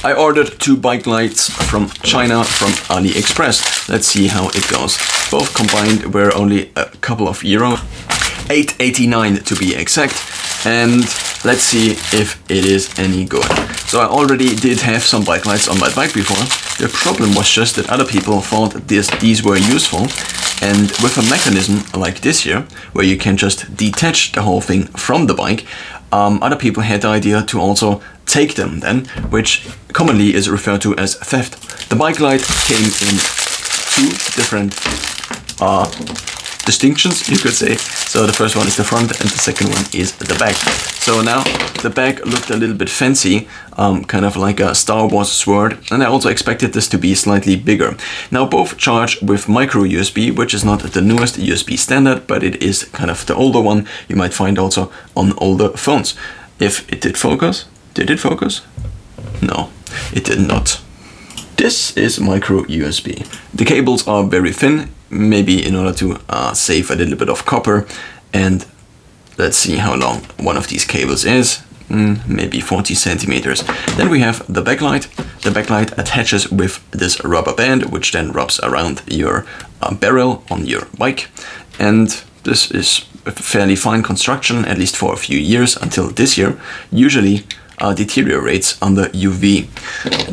I ordered 2 Bikelights from China from Aliexpress. Let's see how it goes. Both combined were only a couple of euros, 8.89 to be exact, and let's see if it is any good. So I already did have some Bikelights on my bike before. The problem was just that other people thought these were useful, and with a mechanism like this here, where you can just detach the whole thing from the bike, other people had the idea to also take them then, which commonly is referred to as theft. The Bikelight came in 2 different distinctions, you could say. So the first one is the front and the second one is the back. So now the back looked a little bit fancy, kind of like a Star Wars sword, and I also expected this to be slightly bigger. Now both charge with micro USB, which is not the newest USB standard, but it is kind of the older one you might find also on older phones. If it did focus, did it focus? No, it did not. This is micro USB. The cables are very thin, maybe in order to save a little bit of copper, and let's see how long one of these cables is. Maybe 40 centimeters. Then we have the backlight. The backlight attaches with this rubber band, which then wraps around your barrel on your bike, and this is a fairly fine construction, at least for a few years, until this year usually deteriorates under UV.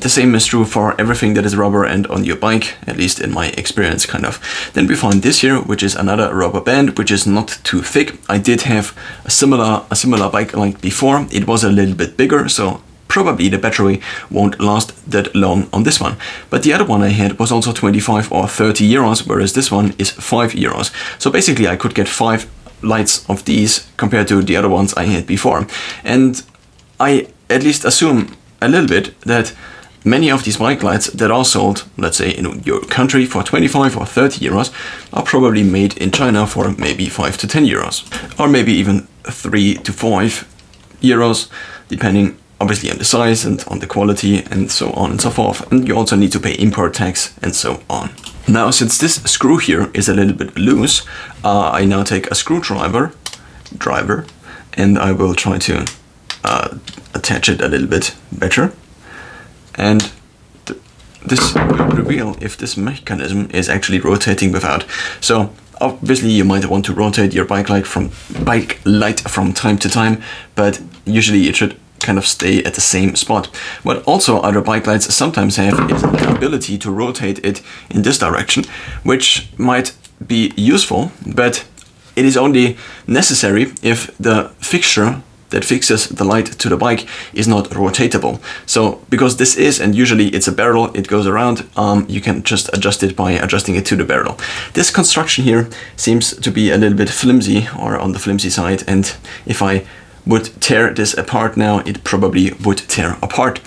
The same is true for everything that is rubber and on your bike, at least in my experience, kind of. Then we find this here, which is another rubber band, which is not too thick. I did have a similar bike like before. It was a little bit bigger, so probably the battery won't last that long on this one. But the other one I had was also 25 or 30 euros, whereas this one is 5 euros. So basically I could get 5 lights of these compared to the other ones I had before. And I at least assume a little bit that many of these bike lights that are sold, let's say in your country for 25 or 30 euros, are probably made in China for maybe 5 to 10 euros, or maybe even 3 to 5 euros, depending obviously on the size and on the quality and so on and so forth. And you also need to pay import tax and so on. Now, since this screw here is a little bit loose, I now take a screwdriver, and I will try to attach it a little bit better, and this will reveal if this mechanism is actually rotating without. So obviously you might want to rotate your bike light from time to time, but usually it should kind of stay at the same spot. What also other bike lights sometimes have is the ability to rotate it in this direction, which might be useful, but it is only necessary if the fixture that fixes the light to the bike is not rotatable. So because this is, and usually it's a barrel, it goes around, you can just adjust it by adjusting it to the barrel. This construction here seems to be a little bit flimsy, or on the flimsy side, and if I would tear this apart now, it probably would tear apart,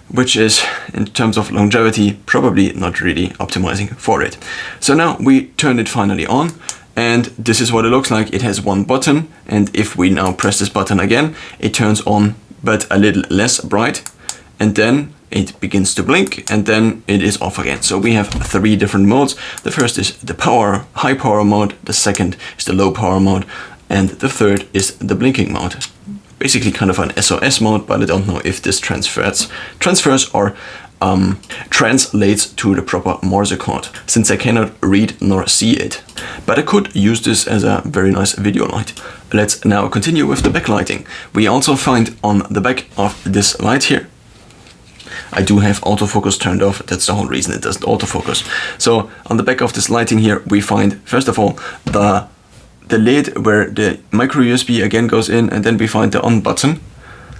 which is, in terms of longevity, probably not really optimizing for it. So now we turn it finally on, and this is what it looks like. It has one button, and if we now press this button again, it turns on, but a little less bright, and then it begins to blink, and then it is off again. So we have 3 different modes. The first is the high power mode, the second is the low power mode, and the third is the blinking mode. Basically kind of an SOS mode, but I don't know if this transfers or translates to the proper Morse code, since I cannot read nor see it. But I could use this as a very nice video light. Let's now continue with the backlighting. We also find on the back of this light here, I do have autofocus turned off. That's the whole reason it doesn't autofocus. So on the back of this lighting here, we find, first of all, the lid where the micro USB again goes in, and then we find the on button.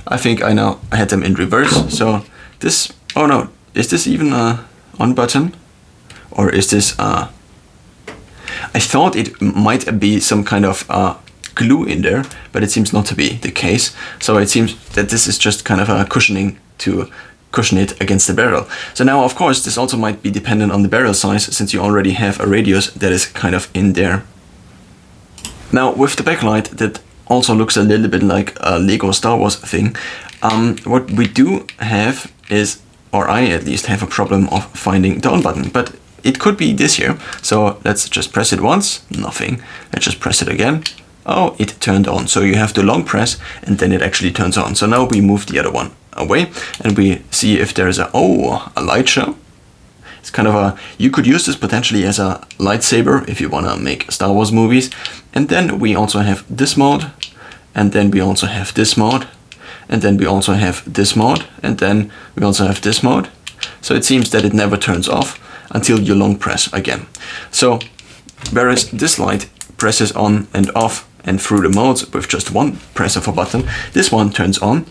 I think I now had them in reverse. So this, oh no, is this even a on button? Or is this I thought it might be some kind of glue in there, but it seems not to be the case. So it seems that this is just kind of a cushioning to cushion it against the barrel. So now, of course, this also might be dependent on the barrel size, since you already have a radius that is kind of in there. Now, with the backlight, that also looks a little bit like a Lego Star Wars thing. What we do have is, or I at least have a problem of finding the on button, but it could be this here. So let's just press it once, nothing. Let's just press it again. Oh, it turned on. So you have to long press and then it actually turns on. So now we move the other one away, and we see if there's a light show. It's kind of a, you could use this potentially as a lightsaber if you want to make Star Wars movies. And then we also have this mode, and then we also have this mode, and then we also have this mode, and then we also have this mode. So it seems that it never turns off until you long press again. So whereas this light presses on and off and through the modes with just one press of a button, this one turns on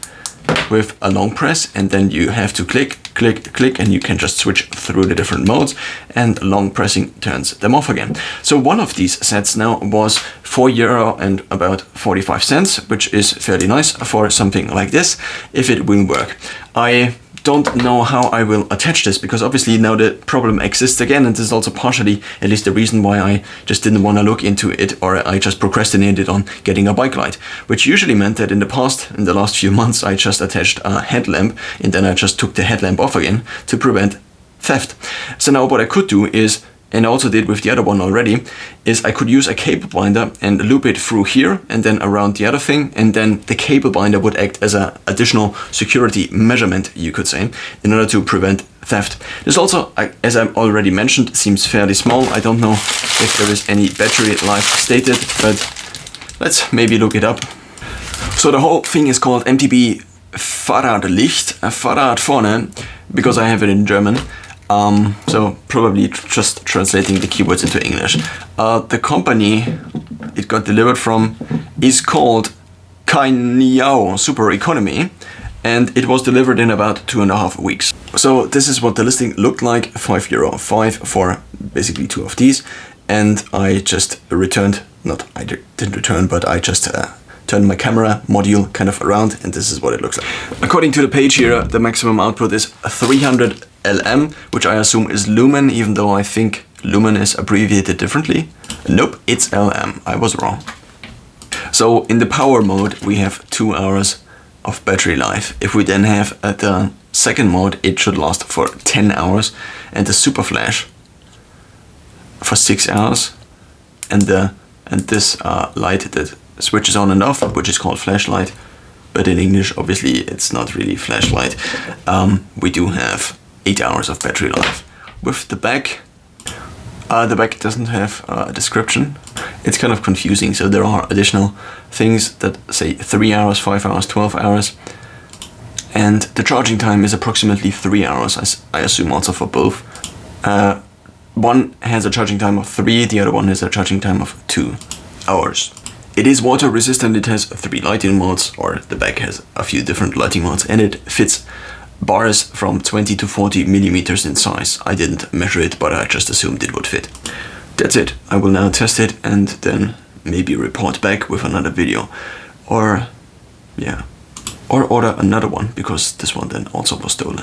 with a long press, and then you have to click, click, click, and you can just switch through the different modes, and long pressing turns them off again. So one of these sets now was €4 and about 45 cents, which is fairly nice for something like this, if it will work. I don't know how I will attach this, because obviously now the problem exists again, and this is also partially at least the reason why I just didn't want to look into it, or I just procrastinated on getting a bike light, which usually meant that in the past, in the last few months, I just attached a headlamp and then I just took the headlamp off again to prevent theft. So now what I could do is, and I also did with the other one already, is I could use a cable binder and loop it through here and then around the other thing, and then the cable binder would act as an additional security measurement, you could say, in order to prevent theft. This also, as I already mentioned, seems fairly small. I don't know if there is any battery life stated, but let's maybe look it up. So the whole thing is called MTB Fahrradlicht, Fahrrad vorne, because I have it in German. So probably just translating the keywords into English. The company it got delivered from is called Kainiao Super Economy, and it was delivered in about 2.5 weeks. So this is what the listing looked like, €5 for basically 2 of these, and I just returned, I didn't return, but I just turned my camera module kind of around, and this is what it looks like. According to the page here, the maximum output is 300 LM, which I assume is lumen, even though I think lumen is abbreviated differently. Nope, it's LM. I was wrong. So in the power mode, we have 2 hours of battery life. If we then have the second mode, it should last for 10 hours, and the super flash for 6 hours, and this light that switches on and off, which is called flashlight, but in English obviously it's not really flashlight. We do have 8 hours of battery life. With the back doesn't have a description. It's kind of confusing, so there are additional things that say 3 hours, 5 hours, 12 hours, and the charging time is approximately 3 hours, I assume also for both. One has a charging time of 3, the other one has a charging time of 2 hours. It is water resistant, it has 3 lighting modes, or the back has a few different lighting modes, and it fits bars from 20 to 40 millimeters in size. I didn't measure it, but I just assumed it would fit. That's it. I will now test it and then maybe report back with another video, or order another one, because this one then also was stolen.